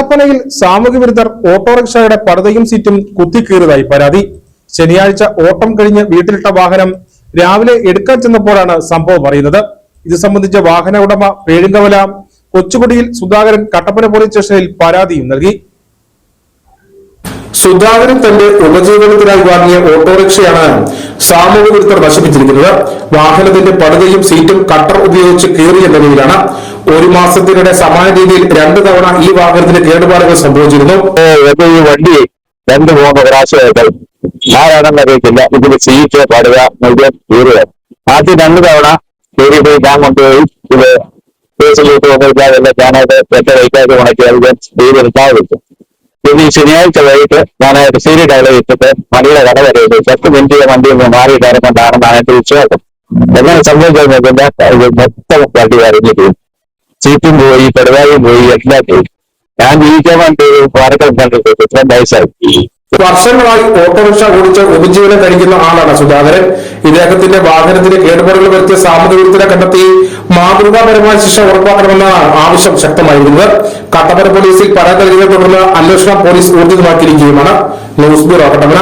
കട്ടപ്പനയിൽ സാമൂഹ്യ വിരുദ്ധർ ഓട്ടോറിക്ഷയുടെ പടുതയും സീറ്റും കുത്തിക്കീറിയതായി പരാതി. ശനിയാഴ്ച ഓട്ടം കഴിഞ്ഞ് വീട്ടിലിട്ട വാഹനം രാവിലെ എടുക്കാൻ ചെന്നപ്പോഴാണ് സംഭവം അറിയുന്നത്. ഇത് സംബന്ധിച്ച് വാഹന ഉടമ പേഴുങ്കവല കൊച്ചുകുടിയിൽ സുധാകരൻ കട്ടപ്പന പോലീസ് സ്റ്റേഷനിൽ പരാതിയും നൽകി. സുധാകരൻ തന്റെ ഉപജീവനത്തിനായി വാങ്ങിയ ഓട്ടോറിക്ഷയാണ് സാമൂഹ്യ വിരുദ്ധർ നശിപ്പിച്ചിരിക്കുന്നത്. വാഹനത്തിന്റെ പടുതയും സീറ്റും കട്ടർ ഉപയോഗിച്ച് കീറിയ നിലയിലാണ്. ഒരു മാസത്തിനിടെ സമാന രീതിയിൽ 2 തവണ ഈ വാഹനത്തിന് കേടുപാടുകൾ സംഭവിച്ചിരുന്നു. ഈ വണ്ടി 2-3 പ്രാവശ്യമായിട്ട് ആരാണെന്ന് അറിയത്തില്ല. ഇതിന് സീറ്റ് പടുക മുഴുവൻ കീറുക. ആദ്യം 2 തവണ കീറിയിട്ട് ഞാൻ കൊണ്ടുപോയി ഇത് കേസിലിട്ട് വന്നിരിക്കാതെല്ലാം ഞാനത് ഒറ്റ വൈക്കാതെ ഉണക്കി അത് ചെയ്തെടുത്താൽ കിട്ടും. പിന്നെ ഈ ശനിയാഴ്ച വൈകിട്ട് ഞാൻ സീരി ഡയലോഗ് ഇട്ടിട്ട് വണ്ടിയുടെ കട വരെയുണ്ട് 10 മിനിറ്റ് വണ്ടി മാറിയിട്ടാണ് കൊണ്ടാണെന്നാണ് എന്റെ വിശ്വാസം. എങ്ങനെ സംഭവിക്കാൻ ഇത് മൊത്തം വണ്ടി വരഞ്ഞിട്ട് സീറ്റും പോയി പെടുവായും പോയി എല്ലാം പോയി. ഞാൻ ജീവിക്കാൻ വേണ്ടി വാർത്തകൾ കണ്ടിട്ട് 2 വയസ്സായി. വർഷങ്ങളായി ഓട്ടോറിക്ഷ ഓടിച്ച് ഉപജീവനം കഴിക്കുന്ന ആളാണ് സുധാകരൻ. ഇദ്ദേഹത്തിന്റെ വാഹനത്തിന് കേടുപാടുകൾ വരുത്തിയ സാമൂഹ്യ വിരുദ്ധരെ കണ്ടെത്തി മാതൃകാപരമായ ശിക്ഷ ഉറപ്പാക്കണമെന്നാണ് ആവശ്യം ശക്തമായിരുന്നത്. കട്ടപ്പന പോലീസിൽ പരാതി നൽകിയതിനെ തുടർന്ന് അന്വേഷണം പോലീസ് ഊർജിതമാക്കിയിരിക്കുകയുമാണ്. News bureau Kattappana.